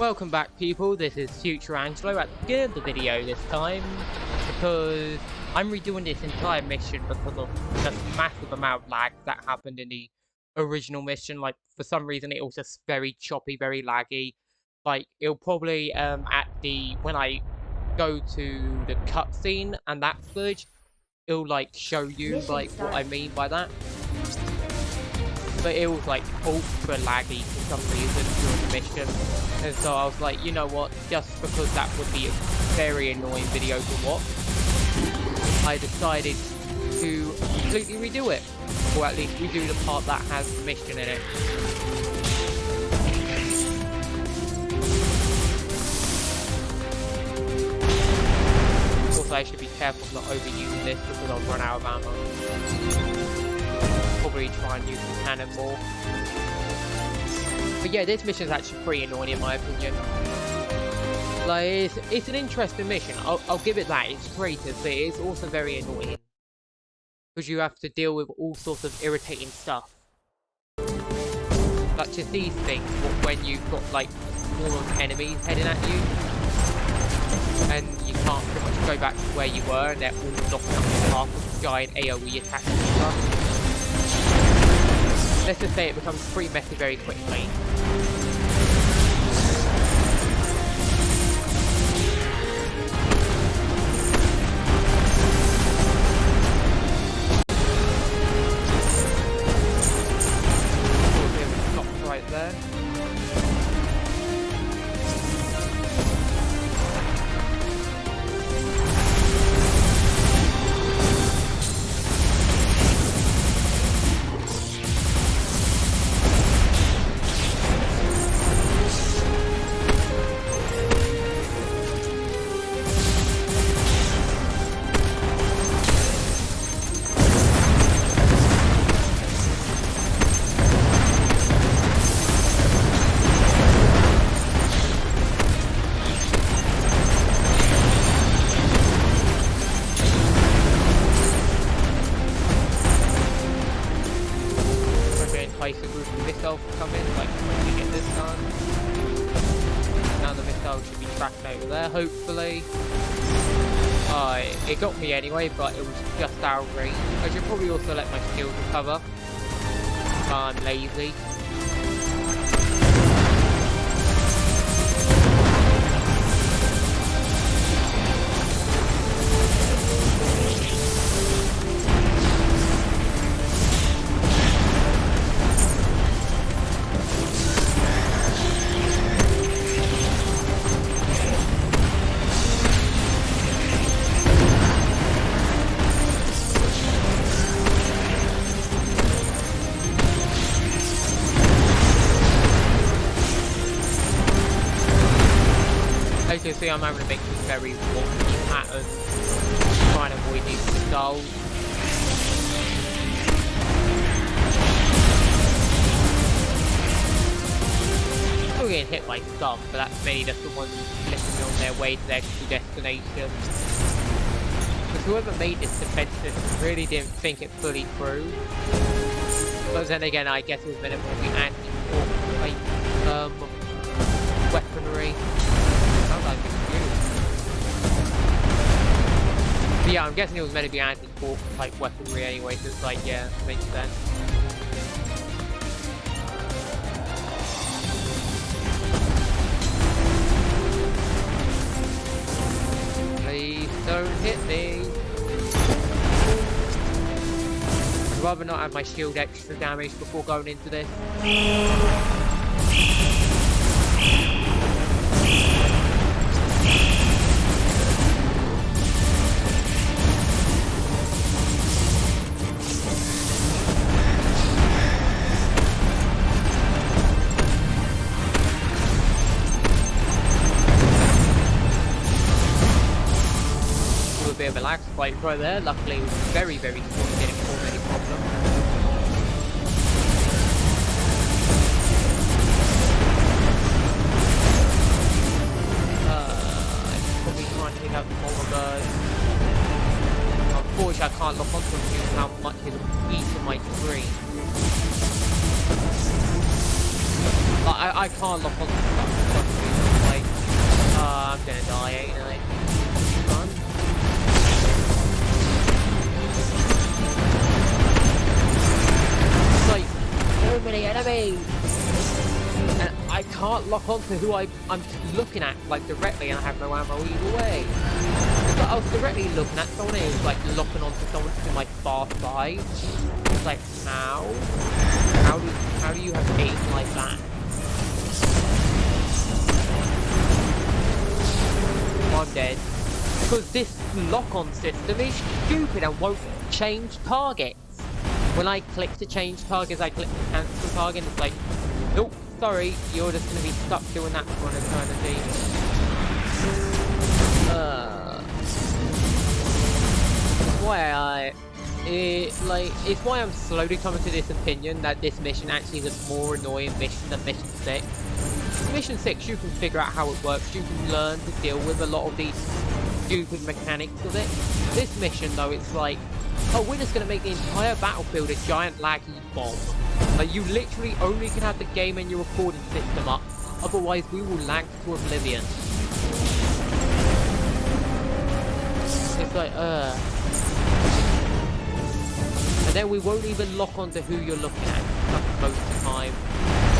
Welcome back, people. This is Future Angelo at the beginning of the video this time, because I'm redoing this entire mission because of the massive amount of lag that happened in the original mission. Like, for some reason, it was just very choppy, very laggy. Like, it'll probably, when I go to the cutscene and that footage, it'll, like, show you, like, what I mean by that. But it was like ultra laggy for some reason during the mission, and so I was like, you know what, just because that would be a very annoying video to watch, I decided to completely redo it, or at least redo the part that has the mission in it. Also, I should be careful not overusing this because I'll run out of ammo. Probably try and use the cannon more. But yeah, this mission is actually pretty annoying in my opinion. Like, it's an interesting mission. I'll give it that. It's creative, but it's also very annoying. Because you have to deal with all sorts of irritating stuff. Such as these things, when you've got like more of enemies heading at you. And you can't pretty much go back to where you were, and they're all knocking up the path with giant AoE attacks and stuff. Let's just say it becomes pretty messy very quickly. Stop right there. Place a group of missiles to come in, like when we get this done. Now the missile should be tracked over there, hopefully. It got me anyway, but it was just out of range. I should probably also let my shield recover. But I'm lazy. As you can see, I'm having to make this very wonky pattern, trying to avoid these missiles. Still getting hit by some, but that's mainly just the ones literally on their way to their true destination. Because whoever made this defense system really didn't think it fully through. But then again, I guess it was meant to be anti-Quark type weaponry. But yeah, I'm guessing it was meant to be anti-Quark type weaponry anyway, so it's like, yeah, makes sense. Please don't hit me. I'd rather not have my shield extra damage before going into this. Bit of a lag spike right there. Luckily, it was very, very small and didn't cause any problem. I'm probably trying to take out the polar bird. Unfortunately, I can't lock onto them due to how much it'll eat in my screen. I can't lock onto stuff. I'm gonna die, ain't I? Fun. It's like, so many enemies! And I can't lock onto who I'm looking at, like, directly, and I have no ammo either way. But I was directly looking at someone who was, like, locking onto someone to my far side. It's like, how? How do you have aim like that? I'm dead. Because this lock-on system is stupid and won't change targets. When I click to change targets, I click to cancel target, and it's like, nope, sorry, you're just going to be stuck doing that for an eternity. It's why I'm slowly coming to this opinion that this mission actually is a more annoying mission than Mission 6. Mission 6, you can figure out how it works, you can learn to deal with a lot of these stupid mechanics of it. This mission, though, it's like, oh, we're just going to make the entire battlefield a giant laggy bomb. Like, you literally only can have the game and your recording system up, otherwise we will lag to oblivion. It's like, and then we won't even lock onto who you're looking at most of the time.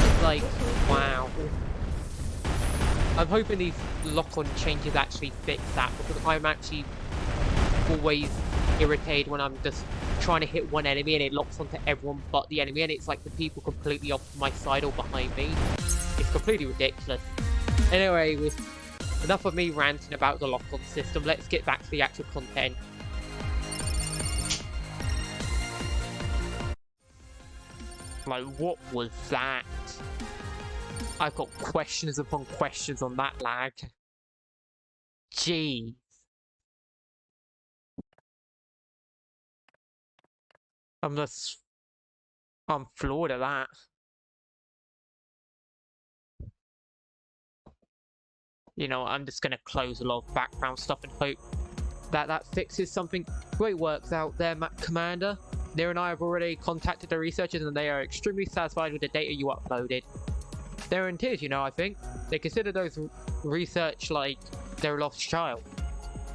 It's like, wow. I'm hoping these lock-on changes actually fix that, because I'm actually always irritated when I'm just trying to hit one enemy and it locks onto everyone but the enemy, and it's like the people completely off to my side or behind me. It's completely ridiculous. Anyway, with enough of me ranting about the lock-on system, let's get back to the actual content. Like, what was that? I've got questions upon questions on that lag. Jeez. I'm floored at that. You know, I'm just gonna close a lot of background stuff and hope that fixes something. Great works out there, Commander. Nir and I have already contacted the researchers and they are extremely satisfied with the data you uploaded. They're in tears, you know, I think. They consider those research like their lost child.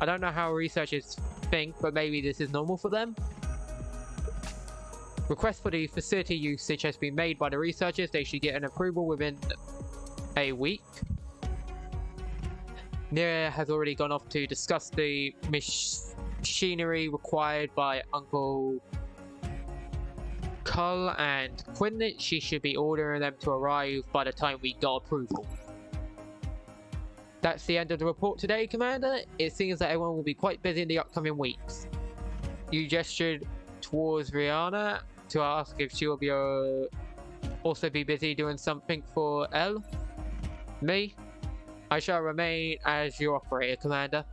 I don't know how researchers think, but maybe this is normal for them. Request for the facility usage has been made by the researchers. They should get an approval within a week. Nir has already gone off to discuss the machinery required by Uncle Cull and Quinn. She should be ordering them to arrive by the time we got approval. That's the end of the report today, Commander. It seems that everyone will be quite busy in the upcoming weeks. You gestured towards Rihanna to ask if she will be also be busy doing something for Elle. Me? I shall remain as your operator, Commander.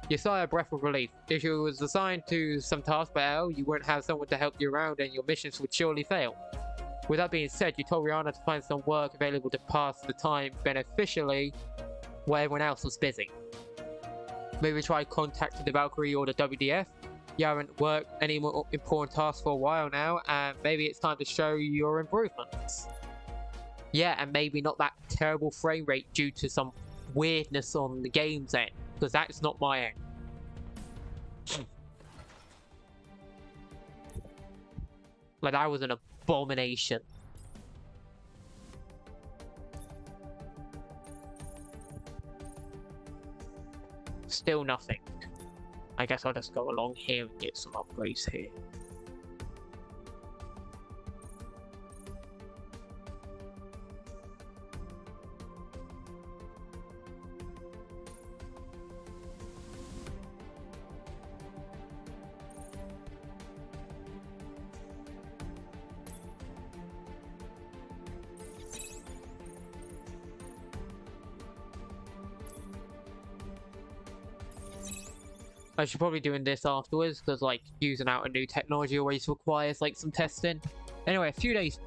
You sigh a breath of relief. If you was assigned to some task by Elle, you wouldn't have someone to help you around and your missions would surely fail. With that being said, you told Rihanna to find some work available to pass the time beneficially where everyone else was busy. Maybe try contacting the Valkyrie or the WDF. You haven't worked any more important tasks for a while now, and maybe it's time to show your improvements. Yeah, and maybe not that terrible frame rate due to some weirdness on the game's end, because that's not my end. Like, that was an abomination. Still nothing. I guess I'll just go along here and get some upgrades here. I should probably doing this afterwards, because like using out a new technology always requires like some testing. Anyway, a few days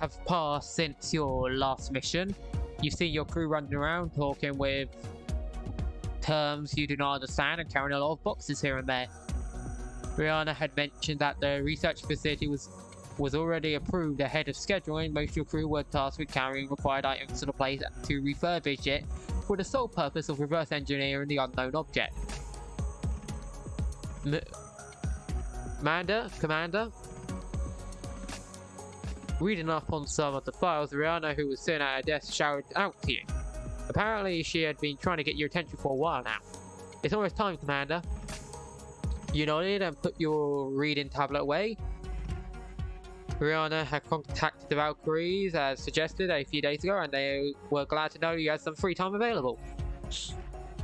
have passed since your last mission. You see your crew running around talking with terms you do not understand and carrying a lot of boxes here and there. Rihanna had mentioned that the research facility was already approved ahead of scheduling. Most of your crew were tasked with carrying required items to the place to refurbish it for the sole purpose of reverse engineering the unknown object. Commander? Reading up on some of the files, Rihanna, who was sitting at her desk, shouted out to you. Apparently, she had been trying to get your attention for a while now. It's almost time, Commander. You nodded and put your reading tablet away. Rihanna had contacted the Valkyries as suggested a few days ago, and they were glad to know you had some free time available.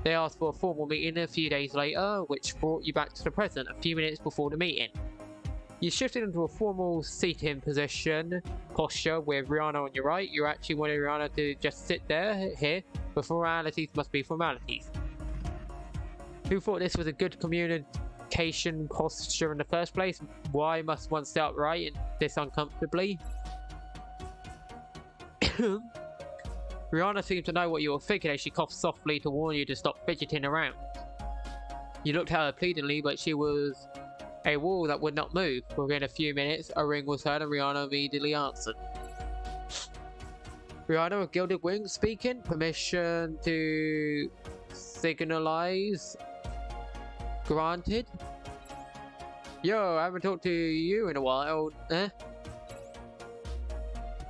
They asked for a formal meeting a few days later, which brought you back to the present a few minutes before the meeting. You shifted into a formal seating posture with Rihanna on your right. You actually wanted Rihanna to just sit here, but formalities must be formalities. Who thought this was a good communication posture in the first place? Why must one sit upright this uncomfortably? Rihanna seemed to know what you were thinking as she coughed softly to warn you to stop fidgeting around. You looked at her pleadingly, but she was a wall that would not move. Within a few minutes, a ring was heard and Rihanna immediately answered. Rihanna of Gilded Wings speaking. Permission to signalize granted. Yo, I haven't talked to you in a while, eh?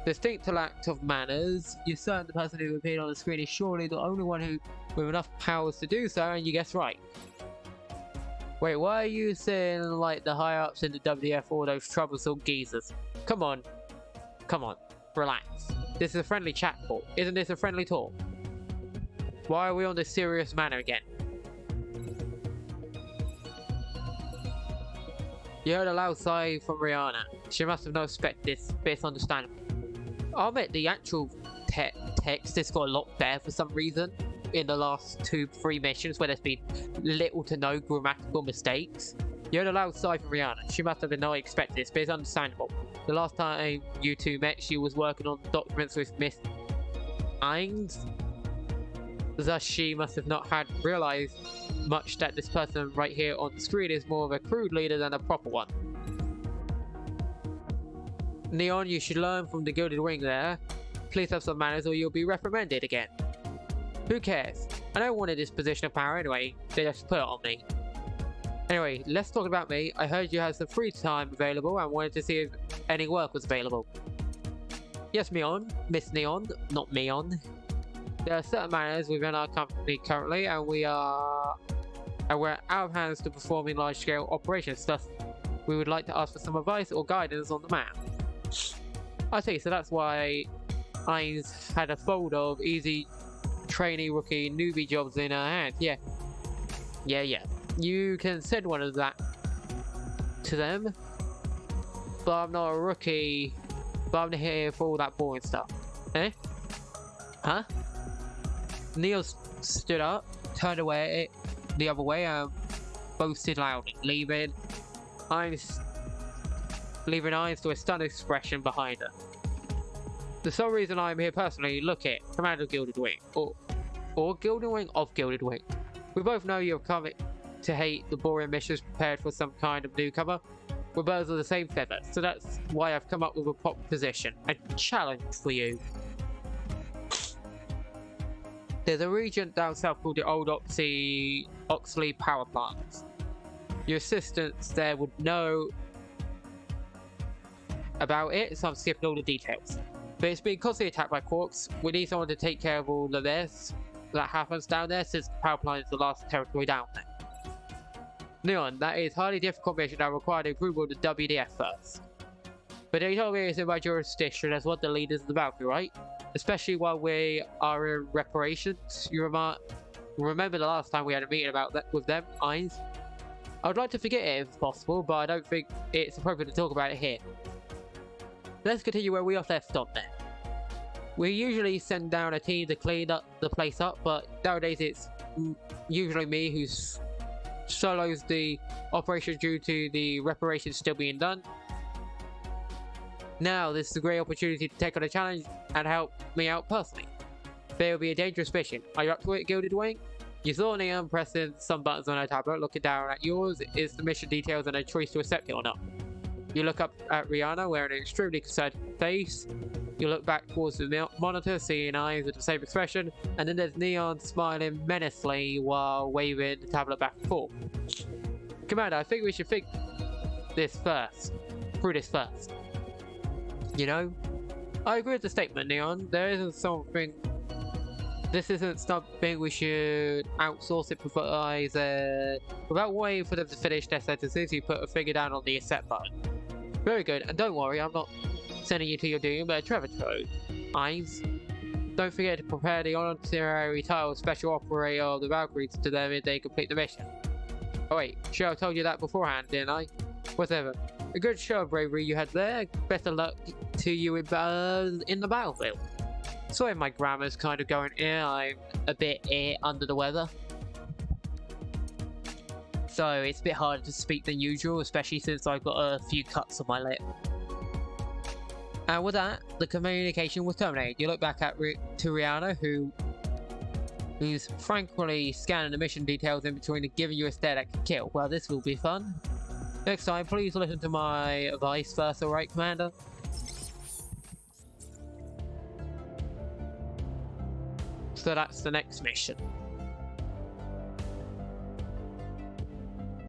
Distinct lack of manners. You're certain the person who appeared on the screen is surely the only one who with enough powers to do so, and you guessed right. Wait, why are you saying like the higher-ups in the WDF, all those troublesome geezers? Come on, relax. This is a friendly chat talk. Isn't this a friendly talk? Why are we on this serious manner again? You heard a loud sigh from Rihanna. She must have not expected this, but it's understandable. I'll admit the actual text has got a lot better for some reason in the last 2-3 missions where there's been little to no grammatical mistakes. You heard a loud sigh from Rihanna. She must have not expected this, but it's understandable. The last time you two met, she was working on documents with Miss M.A.S.S. Thus, she must have not had realized much that this person right here on the screen is more of a crude leader than a proper one. Neon, you should learn from the Gilded Wing there. Please have some manners or you'll be reprimanded again. Who cares? I don't want this position of power anyway. They just put it on me. Anyway, let's talk about me. I heard you had some free time available and wanted to see if any work was available. Yes, Miss Neon, not Meon. There are certain manners within our company currently, and we're out of hands to performing large-scale operations. Thus, we would like to ask for some advice or guidance on the map. I see. So that's why Ainz had a folder of easy trainee, rookie, newbie jobs in her hand. Yeah. You can send one of that to them, but I'm not a rookie. But I'm here for all that boring stuff. Eh? Huh? Neil stood up, turned away the other way, and boasted loudly, leaving Ainz to a stunned expression behind her. The sole reason I'm here personally, look it, Commander of Gilded Wing, or Gilded Wing of Gilded Wing. We both know you're coming to hate the boring missions prepared for some kind of newcomer. We're birds of the same feather, so that's why I've come up with a proposition, a challenge for you. There's a region down south called the Old Oxley Power Plant. Your assistants there would know about it, so I'm skipping all the details. But it's been constantly attacked by Quarks. We need someone to take care of all of this that happens down there, since the power plant is the last territory down there. Neon, that is highly difficult mission that required approval of the WDF first. But they told me it's in my jurisdiction as one of the leaders of the Valkyrie, right? Especially while we are in reparations. You remember the last time we had a meeting about that with them, Ainz? I would like to forget it if possible, but I don't think it's appropriate to talk about it here. Let's continue where we are left on there. We usually send down a team to clean up the place up, but nowadays it's usually me who solos the operation due to the reparations still being done. Now, this is a great opportunity to take on a challenge and help me out personally. But it will be a dangerous mission. Are you up to it, Gilded Wing? You saw Neon pressing some buttons on her tablet. Looking down at yours is the mission details and a choice to accept it or not. You look up at Rihanna wearing an extremely concerned face. You look back towards the monitor, seeing eyes with the same expression, and then there's Neon smiling menacingly while waving the tablet back and forth. Commander, I think we should think this first. Through this first. You know? I agree with the statement, Neon. This isn't something we should outsource it without waiting for them to finish their sentences. You put a finger down on the accept button. Very good, and don't worry, I'm not sending you to your doom, but Trevor eyes. Don't forget to prepare the honorary title Special Operator of the Valkyries to them if they complete the mission. Oh wait, sure I told you that beforehand, didn't I? Whatever. A good show of bravery you had there. Better luck to you in the battlefield. Sorry my grammar's kind of going here, I'm a bit under the weather. So it's a bit harder to speak than usual, especially since I've got a few cuts on my lip. And with that, the communication was terminated. You look back to Rihanna, who's frankly scanning the mission details in between and giving you a stare that can kill. Well, this will be fun. Next time, please listen to my advice first, alright, Commander? So that's the next mission.